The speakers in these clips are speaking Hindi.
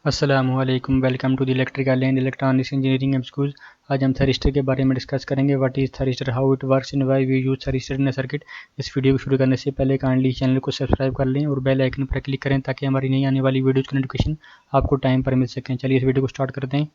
अस्सलामुअलैकुम, welcome to the electrical and electronics engineering school. आज हम थरिस्टर के बारे में डिस्कस करेंगे। What is thyristor, how it works and why we use thyristor in circuit. इस वीडियो को शुरू करने से पहले काइंडली चैनल को सब्सक्राइब कर लें और बेल आइकन पर क्लिक करें ताकि हमारी नई आने वाली वीडियोज़ की नोटिफिकेशन आपको टाइम पर मिल सकें। चलिए इस वीडियो को स्टार्ट करते हैं।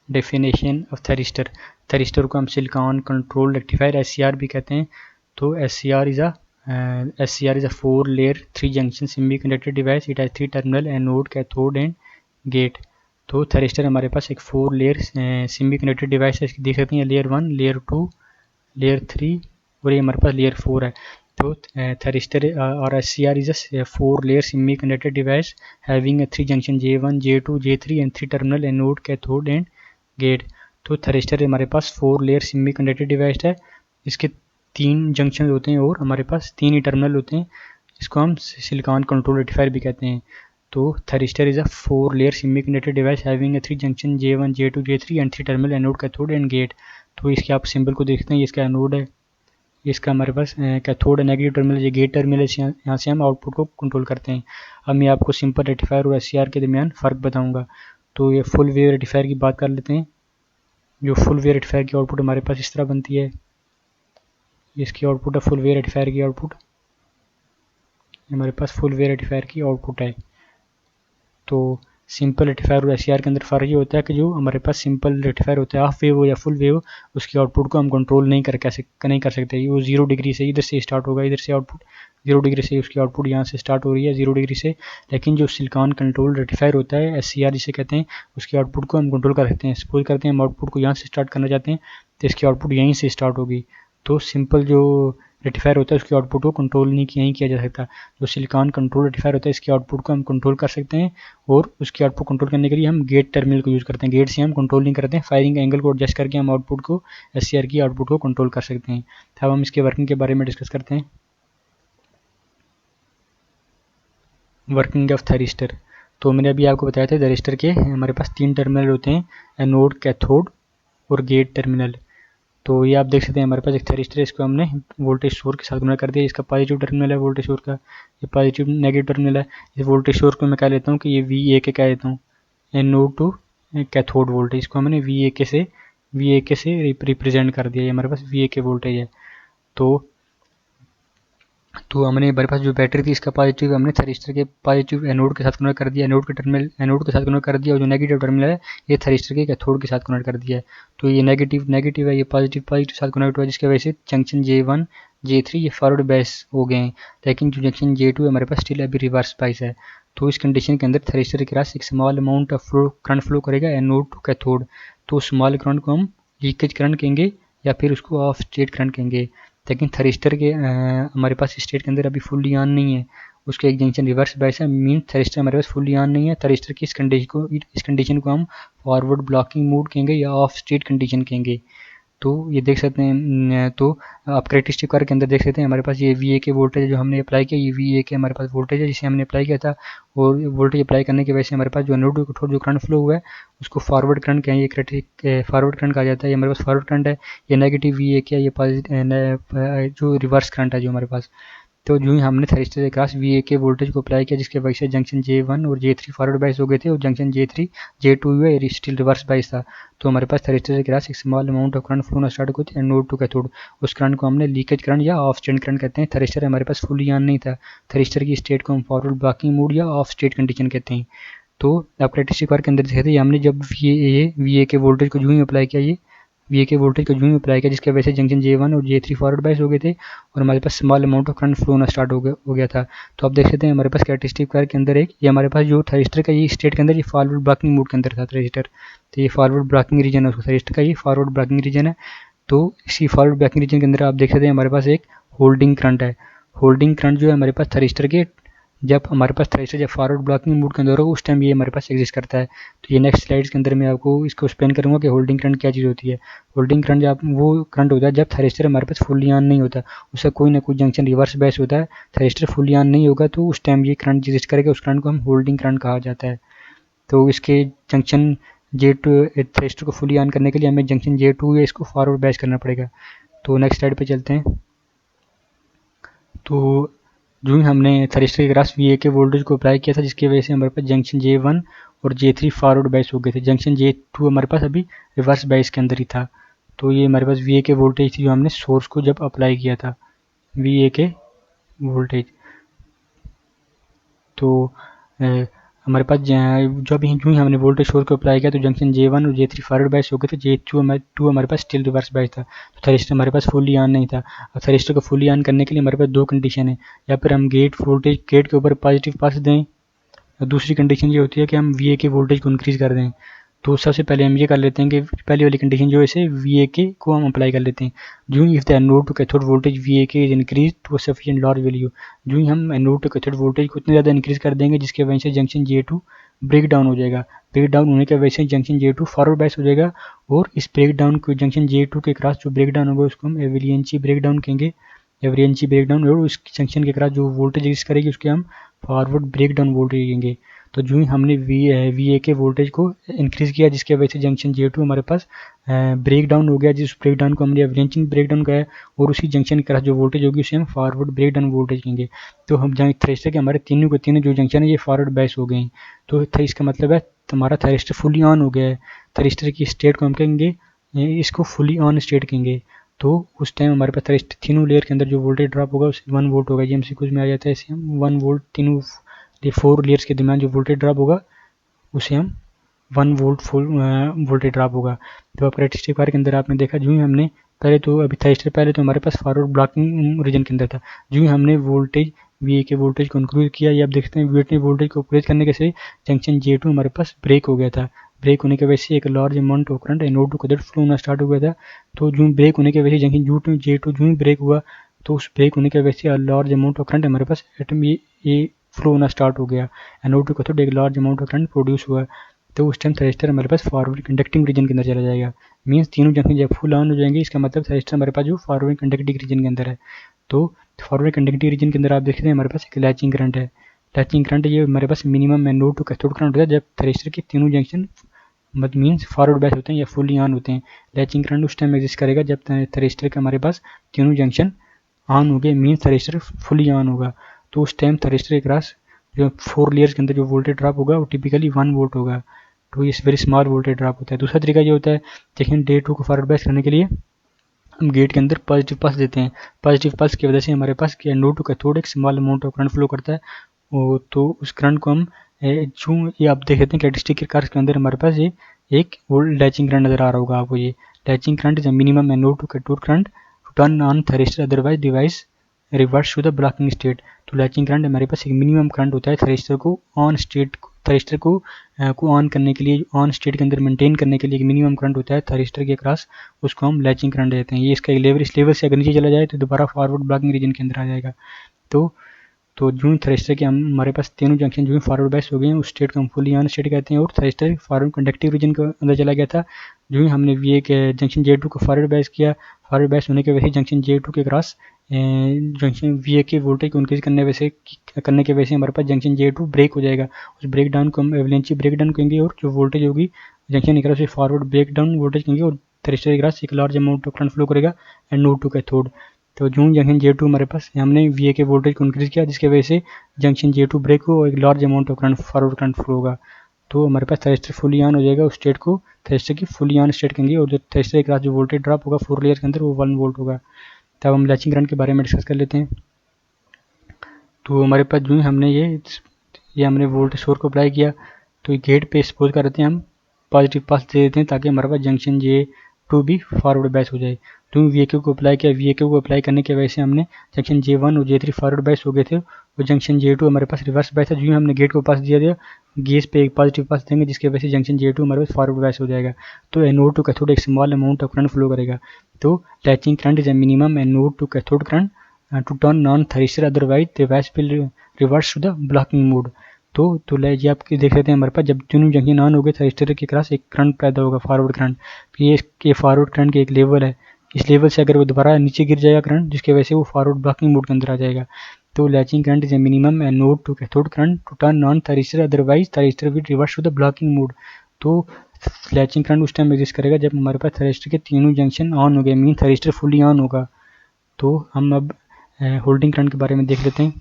Definition of थरिस्टर। थरिस्टर को हम सिलिकॉन कंट्रोल रेक्टिफायर SCR भी कहते हैं। तो SCR is a 4-layer 3-junction semiconductor device. It has 3 terminal, anode, cathode and gate. तो थरिस्टर हमारे पास एक 4-layer semiconductor device है। देख सकते हैं लेयर 1, लेयर 2, लेयर 3 और ये हमारे पास लेयर 4 है। तो थरिस्टर और SCR is a 4-layer semiconductor device having a 3-junction J1, J2, J3 and 3 terminal, anode, cathode and gate. तो थरिस्टर हमारे पास 4-layer semiconductor device है। इसके 3 जंक्शन होते हैं और हमारे पास 3 ही टर्मिनल होते हैं। इसको हम सिलिकॉन कंट्रोल रेक्टिफायर भी कहते हैं। तो thyristor is a 4-layer semiconductor device having 3 junction J1, J2, J3 and 3 terminal, anode, cathode and gate. तो इसके आप सिंबल को देखते हैं, इसका एनोड है, इसका हमारे पास कैथोड है, नेगेटिव टर्मिनल, ये गेट टर्मिनल है। यहाँ से हम आउटपुट को कंट्रोल करते हैं। अब मैं आपको सिंपल रेक्टिफायर और SCR के दरमियान फ़र्क बताऊँगा। तो ये फुल वेव रेक्टिफायर की बात कर लेते हैं। जो फुल वेव रेक्टिफायर की आउटपुट हमारे पास इस तरह बनती है। इसकी आउटपुट है फुल वेव रेक्टिफायर की आउटपुट। हमारे पास फुल वेव रेक्टिफायर की आउटपुट है। तो सिंपल रेक्टिफायर और SCR के अंदर फ़र्क ये होता है कि जो हमारे पास सिंपल रेक्टिफायर होता है, हाफ वेव हो या फुल वेव, उसकी आउटपुट को हम कंट्रोल नहीं कर सकते। वो 0 डिग्री से इधर से स्टार्ट होगा, इधर से आउटपुट 0 डिग्री से उसकी आउटपुट यहाँ से स्टार्ट हो रही है 0 डिग्री से। लेकिन जो सिलिकॉन कंट्रोल रेक्टिफायर होता है, SCR जिसे कहते हैं, उसकी आउटपुट को हम कंट्रोल कर सकते हैं। सपोज करते हैं हम आउटपुट को यहाँ से स्टार्ट करना चाहते हैं तो इसकी आउटपुट यहीं से स्टार्ट होगी। तो सिंपल जो रेक्टिफायर होता है उसकी आउटपुट को कंट्रोल नहीं किया जा सकता। जो सिलिकॉन कंट्रोल रेक्टिफायर होता है इसकी आउटपुट को हम कंट्रोल कर सकते हैं और उसकी आउटपुट कंट्रोल करने के लिए हम गेट टर्मिनल को यूज़ करते हैं। गेट से हम कंट्रोल नहीं करते हैं, फायरिंग एंगल को एडजस्ट करके हम आउटपुट को SCR की आउटपुट को कंट्रोल कर सकते हैं। अब हम इसके वर्किंग के बारे में डिस्कस करते हैं। Working of thyristor. तो मैंने अभी आपको बताया था थरिस्टर के हमारे पास 3 टर्मिनल होते हैं, एनोड, कैथोड और गेट टर्मिनल। तो ये आप देख सकते हैं हमारे पास एक थरिस्टर है, इसको हमने वोल्टेज सोर्स के साथ कनेक्ट कर दिया। इसका पॉजिटिव टर्मिनल है वोल्टेज सोर्स का, ये पॉजिटिव नेगेटिव टर्मिनल है। इस वोल्टेज सोर्स को मैं कह लेता हूँ कि ये VA कह देता हूँ, एनोड टू कैथोड वोल्टेज को हमने VA से रिप्रेजेंट कर दिया। ये हमारे पास VA वोल्टेज है। तो हमने हमारे पास जो बैटरी थी इसका पॉजिटिव हमने थरिस्टर के पॉजिटिव एनोड के साथ कनेक्ट कर दिया, एनोड के टर्मिनल एनोड के साथ कनेक्ट कर दिया, और जो नेगेटिव टर्मिनल है ये थरिस्टर के कैथोड के साथ कनेक्ट कर दिया है। तो ये नेगेटिव है, ये पॉजिटिव साथ कनेक्ट हुआ, जिसकी वजह से जंक्शन J1, J3 ये फॉरवर्ड बायस हो गए हैं। लेकिन जो जंक्शन J2 है हमारे पास स्टिल अभी रिवर्स बायस है। तो इस कंडीशन के अंदर थरिस्टर के पास एक small amount of current flow करेगा एनोड टू कैथोड। तो स्मॉल करंट को हम लीकेज करंट कहेंगे या फिर उसको ऑफ स्टेट करंट कहेंगे। लेकिन थरिस्टर के हमारे पास स्टेट के अंदर अभी फुल्ली ऑन नहीं है, उसके एक जंक्शन रिवर्स बायस है, मीन थरिस्टर हमारे पास फुल्ली ऑन नहीं है। थरिस्टर की इस कंडीशन को हम फॉरवर्ड ब्लॉकिंग मोड कहेंगे या ऑफ स्टेट कंडीशन कहेंगे। तो ये देख सकते हैं, तो आप करेक्टरिस्टिक कर्व के अंदर देख सकते हैं हमारे पास ये VA वोल्टेज जो हमने अप्लाई किया, ये VA हमारे पास वोल्टेज है जिसे हमने अप्लाई किया था। और वोल्टेज अप्लाई करने की वजह से हमारे पास जो एनोड टू जो करंट फ्लो हुआ है उसको फॉरवर्ड करंट कहें, ये करेक्टरिस्टिक फॉरवर्ड करंट कहा जाता है। ये हमारे पास फॉरवर्ड करंट है, ये नेगेटिव VA ये पॉजिटिव जो रिवर्स करंट है जो हमारे पास। तो जो ही हमने थरिस्टर के क्रॉस VA वोल्टेज को अप्लाई किया, जिसके वजह से जंक्शन J1 और J3 फॉरवर्ड बायस हो गए थे और जंक्शन J3 J2 हुआ स्टिल रिवर्स बायस था। तो हमारे पास थरिस्टर के क्रॉस एक small amount of current flow होना स्टार्ट होती है एनोड टू कैथोड। उस करंट को हमने लीकेज करंट या ऑफ स्टेट करंट कहते हैं। थरिस्टर हमारे पास फुली ऑन नहीं था, थरिस्टर की स्टेट को हम फॉरवर्ड ब्लॉकिंग मोड या ऑफ स्टेट कंडीशन कहते हैं। तो आप करेक्टरिस्टिक कर्व के अंदर देखते हैं हमने जब VA वोल्टेज को जो ही अप्लाई किया, ये VA वोल्टेज को जो ही अप्लाई किया, जिसकी वजह से जंक्शन J1 और J3 फॉरवर्ड बायस हो गए थे और हमारे पास small amount of current flow होना स्टार्ट हो गया था। तो आप देख सकते हैं हमारे पास कैरेक्टरिस्टिक कर्व के अंदर ये हमारे पास जो थरिस्टर का ये स्टेट के अंदर ये फॉरवर्ड ब्लॉकिंग मोड के अंदर था थरिस्टर। तो ये फॉरवर्ड ब्लॉकिंग रीजन है, उसको थरिस्टर का ये फॉरवर्ड ब्लॉकिंग रीजन है। तो इसी फॉरवर्ड ब्लॉकिंग रीजन के अंदर आप देख सकते हैं हमारे पास एक होल्डिंग करंट है। होल्डिंग करंट जो है हमारे पास थरिस्टर के जब थरिस्टर जब फॉरवर्ड ब्लॉकिंग मोड के अंदर हो उस टाइम ये हमारे पास एग्जिस्ट करता है। तो ये नेक्स्ट स्लाइड्स के अंदर मैं आपको इसको एक्सप्लेन करूंगा कि होल्डिंग करंट क्या चीज़ होती है। होल्डिंग करंट जब वो करंट होता है जब थरिस्टर हमारे पास फुल्ली ऑन नहीं होता, उसका कोई ना कोई जंक्शन रिवर्स बायस होता है, थरिस्टर फुल्ली ऑन नहीं होगा तो उस टाइम ये करंट एग्जिस्ट करेगा, उस करंट को हम होल्डिंग करंट कहा जाता है। तो इसके जंक्शन J2 थरिस्टर को फुल्ली ऑन करने के लिए हमें जंक्शन J2 है इसको फॉरवर्ड बायस करना पड़ेगा। तो नेक्स्ट स्लाइड पे चलते हैं। तो जो ही हमने थरिस्टर के क्रॉस VA के वोल्टेज को अप्लाई किया था, जिसकी वजह से हमारे पास जंक्शन J1 और J3 फॉरवर्ड बायस हो गए थे। जंक्शन J2 हमारे पास अभी रिवर्स बायस के अंदर ही था। तो ये हमारे पास VA के वोल्टेज थी जो हमने सोर्स को जब अप्लाई किया था, VA के वोल्टेज। तो हमारे पास जब जो ही हमने वोल्टेज सोर्स को अप्लाई किया तो जंक्शन J1 और J3 फॉरवर्ड बायस हो गए थे, J2 हमारे पास स्टिल रिवर्स बायस था। तो थरिस्टर हमारे पास फुली ऑन नहीं था। अब थरिस्टर को फुली ऑन करने के लिए हमारे पास दो कंडीशन है, या फिर हम गेट वोल्टेज गेट के ऊपर पॉजिटिव पल्स दें, और दूसरी कंडीशन ये होती है कि हम VA के वोल्टेज को इंक्रीज़ कर दें। तो सबसे पहले हम ये कर लेते हैं कि पहली वाली कंडीशन जो है इसे VA के को हम अप्लाई कर लेते हैं। जो if the anode to cathode voltage VA के is increase to sufficient large value, जो ही हम एनोड टू कैथोड वोल्टेज को इतने ज़्यादा इंक्रीज कर देंगे जिसके वजह से जंक्शन J2 ब्रेक डाउन हो जाएगा। ब्रेक डाउन होने की वजह से जंक्शन J2 फॉरवर्ड बायस हो जाएगा, और इस ब्रेक डाउन को जंक्शन J2 के क्रॉस जो ब्रेक डाउन होगा उसको हम एविलियंची ब्रेक डाउन कहेंगे। एविलियंची ब्रेक डाउन, और उस जंक्शन के क्रॉस जो वोल्टेज एक्जिस्ट करेगी उसके हम फॉरवर्ड ब्रेक डाउन वोल्टेज कहेंगे। तो जो ही हमने VA के वोल्टेज को इंक्रीज़ किया जिसके वजह से जंक्शन J2 हमारे पास ब्रेक डाउन हो गया, जिस ब्रेक डाउन को हमने एवरेंचिंग ब्रेक डाउन कहा है, और उसी जंक्शन के जो वोल्टेज होगी उसे हम फॉरवर्ड ब्रेक डाउन वोल्टेज कहेंगे। तो हम थ्रेस्टर के हमारे तीनों के तीनों जो जंक्शन है ये फॉरवर्ड बायस हो गए हैं। तो इसका मतलब है हमारा थ्रेस्टर फुली ऑन हो गया है। थ्रेस्टर की स्टेट को हम कहेंगे, इसको फुली ऑन स्टेट कहेंगे। तो उस टाइम हमारे पास थ्रेस्टर तीनों लेयर के अंदर जो वोल्टेज ड्रॉप होगा उसे 1 वोल्ट होगा। ये कुछ में आ जाता है, इसे हम 1 वोल्ट तीनों 4 लेयर्स के दरमियान जो वोल्टेज ड्रॉप होगा उसे हम 1 वोल्ट फुल वोल्टेज ड्रॉप होगा। तो कैरेक्टरिस्टिक वायर के अंदर आपने देखा जो ही हमने पहले तो अभी थ्रेस्टर पहले तो हमारे पास फॉरवर्ड ब्लॉकिंग रीजन के अंदर था, जो ही हमने वोल्टेज VA के वोल्टेज को इंक्रीज किया, ये आप देखते हैं VA वोल्टेज को इंक्रीज करने के से जंक्शन J2 हमारे पास ब्रेक हो गया था। ब्रेक होने की वजह से एक large amount of current anode to cathode flow होना स्टार्ट हो गया था। तो जो ब्रेक होने की वजह से जंक्शन J2 जो ही ब्रेक हुआ तो उस ब्रेक होने की वजह से लार्ज अमाउंट ऑफ करंट हमारे पास एटम ये फ्लो होना स्टार्ट हो गया। एनोड टू कैथोड एक large amount of current produce हुआ। तो उस टाइम थ्रेस्टर हमारे पास फॉरवर्ड कंडक्टिंग रीजन के अंदर चला जाएगा। मीन्स तीनों जंक्शन जब फुल ऑन हो जाएंगे, इसका मतलब थ्रेस्टर हमारे पास जो फॉरवर्ड कंडक्टिंग रीजन के अंदर है। तो फॉरवर्ड कंडक्टिंग रीजन के अंदर आप देख रहे हैं हमारे पास एक लैचिंग करंट है। लैचिंग करंट ये हमारे पास minimum anode to cathode current होता है जब थ्रेस्टर के तीनों जंक्शन मीन्स फॉरवर्ड बायस होते हैं या फुली ऑन होते हैं। लैचिंग करंट उस टाइम एग्जिस्ट करेगा जब थ्रेस्टर के हमारे पास तीनों जंक्शन ऑन हो गए, मीन्स थ्रेस्टर फुली ऑन होगा। तो उस टाइम थ्रेस्टर के क्रॉस जो 4 लेयर्स के अंदर जो वोल्टेज ड्रॉप होगा वो टिपिकली 1 वोल्ट होगा। तो ये वेरी स्मॉल वोल्टेज ड्रॉप होता है। दूसरा तरीका ये होता है, देखिए J2 को फॉरवर्ड बायस करने के लिए हम गेट के अंदर पॉजिटिव पल्स देते हैं। पॉजिटिव पल्स की वजह से हमारे पास एनोड टू कैथोड एक small amount of current flow करता है। तो उस करंट को हम जो ये आप देख लेते हैं कैरेक्टरिस्टिक के कार के अंदर हमारे पास ये एक वोल्ट लैचिंग करंट नजर आ रहा होगा आपको। ये latching current is minimum anode to cathode current to turn on thyristor otherwise device reverse to the blocking state. तो लैचिंग करंट हमारे पास एक मिनिमम करंट होता है थ्रेस्टर को ऑन स्टेट थ्रेस्टर को ऑन करने के लिए, ऑन स्टेट के अंदर मेंटेन करने के लिए एक मिनिमम करंट होता है थ्रेस्टर के क्रॉस, उसको हम लैचिंग करंट देते हैं। ये इसका लेवल, इस लेवल से अगर नीचे चला जाए तो दोबारा फॉरवर्ड ब्लॉकिंग रीजन के अंदर आ जाएगा। तो जो थ्रेस्टर के हमारे पास तीनों जंक्शन जो फॉरवर्ड बायस हो गए हैं उस स्टेट को हम फुली ऑन स्टेट कहते हैं, और थ्रेस्टर फॉरवर्ड कंडक्टिव रीजन के अंदर चला गया था। जो ही हमने VA के जंक्शन J2 को फॉरवर्ड बायस किया, फॉरवर्ड बायस होने के वजह से जंक्शन J2 के क्रॉस जंक्शन VA के वोल्टेज को इंक्रीज करने की वजह से हमारे पास जंक्शन J2 ब्रेक हो जाएगा। उस ब्रेक डाउन को हम एवलेंची ब्रेक डाउन कहेंगे, और जो वोल्टेज होगी जंक्शन के क्रॉस से फॉरवर्ड ब्रेक डाउन वोल्टेज कहेंगे, और थ्रेस्टर के क्रॉस एक large amount of current flow करेगा एनोड टू कैथोड। तो जो जंक्शन J2 हमारे पास हमने VA के वोल्टेज को इंक्रीज किया जिसकी वजह से जंक्शन J2 ब्रेक हो और एक large amount of current forward current flow होगा। तो हमारे पास थ्रेस्टर फुली ऑन हो जाएगा। उस स्टेट को थ्रेस्टर की फुली ऑन स्टेट कहेंगे, और जो थ्रेस्टर के क्रॉस जो वोल्टेज ड्रॉप होगा 4 लेयर के अंदर वो 1 वोल्ट होगा। तब हम लैचिंग करंट के बारे में डिस्कस कर लेते हैं। तो हमारे पास जो हमने ये हमने वोल्टेज सोर्स को अप्लाई किया, तो गेट पे सपोज करते हैं हम पॉजिटिव पल्स दे देते हैं ताकि हमारे पास जंक्शन J2 भी फॉरवर्ड बायस हो जाए। तो VAQ को अप्लाई किया, VAQ को अप्लाई करने की वजह से हमने जंक्शन J1 और J3 फॉरवर्ड बायस हो गए थे, और जंक्शन J2 हमारे पास रिवर्स बायस था। जो हमने गेट को पास दिया था, गेट पे एक पॉजिटिव पास देंगे जिसकी वजह से जंक्शन J2 हमारे पास फॉरवर्ड बायस हो जाएगा। तो एनोड टू कैथोड एक small amount of current flow करेगा। तो latching current is a minimum anode to cathode current to turn on thyristor otherwise device will reverse to the blocking mode. तो ये आप देख लेते हैं हमारे पास जब तीनों जंक्शन ऑन हो गए थ्रेस्टर के क्रॉस एक करंट पैदा होगा फॉरवर्ड करंट। तो ये फॉरवर्ड करंट की एक लेवल है, इस लेवल से अगर वो दोबारा नीचे गिर जाएगा करंट जिसकी वजह से वो फॉरवर्ड ब्लॉकिंग मोड के अंदर आ जाएगा। तो latching current is a minimum anode to cathode current to turn on thyristor otherwise thyristor will reverse to the blocking mode. तो लैचिंग करंट उस टाइम एग्जिस्ट करेगा जब हमारे पास थ्रेस्टर के तीनों जंक्शन ऑन हो गए, मीन थ्रेस्टर फुली ऑन होगा। तो हम अब होल्डिंग करंट के बारे में देख लेते हैं।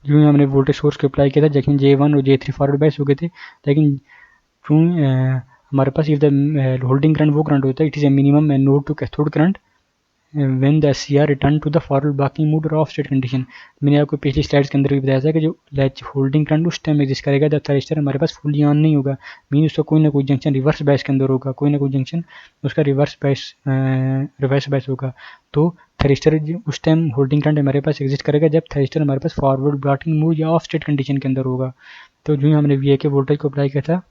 जो ही हमने वोल्टेज सोर्स को अप्लाई किया था जंक्शन J1 और J3 फॉरवर्ड बायस हो गए थे, लेकिन क्यों हमारे पास इफ द होल्डिंग करंट वो करंट होता है, it is a minimum anode to cathode current when the SCR return to the forward blocking mood और ऑफ स्टेट कंडीशन। मैंने आपको पिछली स्लाइड्स के अंदर भी बताया था कि जो लैच होल्डिंग करंट उस टाइम एग्जिस्ट करेगा जब थरिस्टर हमारे पास फुली ऑन नहीं होगा, मीन उसका कोई ना कोई जंक्शन रिवर्स बायस के अंदर होगा, कोई ना कोई जंक्शन उसका रिवर्स बायस होगा। तो थरिस्टर उस टाइम होल्डिंग करंट हमारे पास एग्जिस्ट करेगा जब थरिस्टर हमारे पास फॉरवर्ड ब्लॉकिंग मूड या ऑफ स्टेट कंडीशन के अंदर होगा। तो जो हमने VA के वोल्टेज को अप्लाई किया था,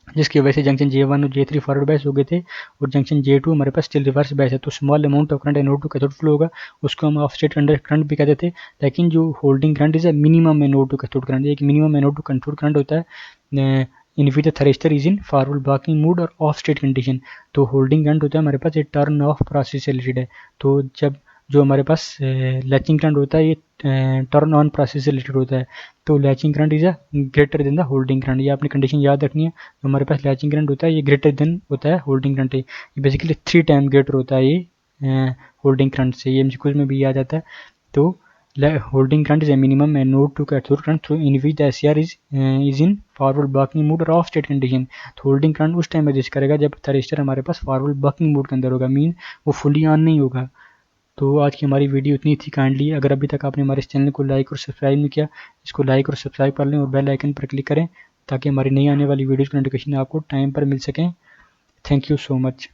जिसकी वजह से जंक्शन J1 और J3 फॉरवर्ड बायस हो गए थे और जंक्शन J2 हमारे पास स्टिल रिवर्स बायस है, तो small amount of current anode to cathode flow होगा, उसको हम ऑफ स्टेट करंट भी कहते थे। लेकिन जो holding current is minimum anode to cathode current, एक minimum anode to cathode current होता है in which the thyristor is in forward blocking mood और ऑफ स्टेट कंडीशन। तो होल्डिंग करंट होता है हमारे पास ये टर्न ऑफ प्रोसेस से रिलेटेड है। तो जब जो हमारे पास लैचिंग करंट होता है ये टर्न ऑन प्रोसेस से रिलेटेड होता है। तो latching current is a greater than the holding current, ये आपने कंडीशन याद रखनी है। जो हमारे पास लैचिंग करंट होता है ये ग्रेटर देन होता है होल्डिंग करंट, ये बेसिकली 3 टाइम ग्रेटर होता है ये होल्डिंग करंट से, ये MCQ में भी याद आता है। तो holding current is a minimum anode to cathode current through in which the SCR is in forward blocking mood और ऑफ स्टेट कंडीशन। तो होल्डिंग करंट उस टाइम एग्जिस्ट करेगा जब थरिस्टर हमारे पास फॉरवर्ड ब्लॉकिंग मूड के अंदर होगा, मीन वो फुली ऑन नहीं होगा। तो आज की हमारी वीडियो इतनी थी। काइंडली अगर अभी तक आपने हमारे इस चैनल को लाइक और सब्सक्राइब नहीं किया, इसको लाइक और सब्सक्राइब कर लें और बेल आइकन पर क्लिक करें ताकि हमारी नई आने वाली वीडियोज़ की नोटिफिकेशन आपको टाइम पर मिल सकें। Thank you so much.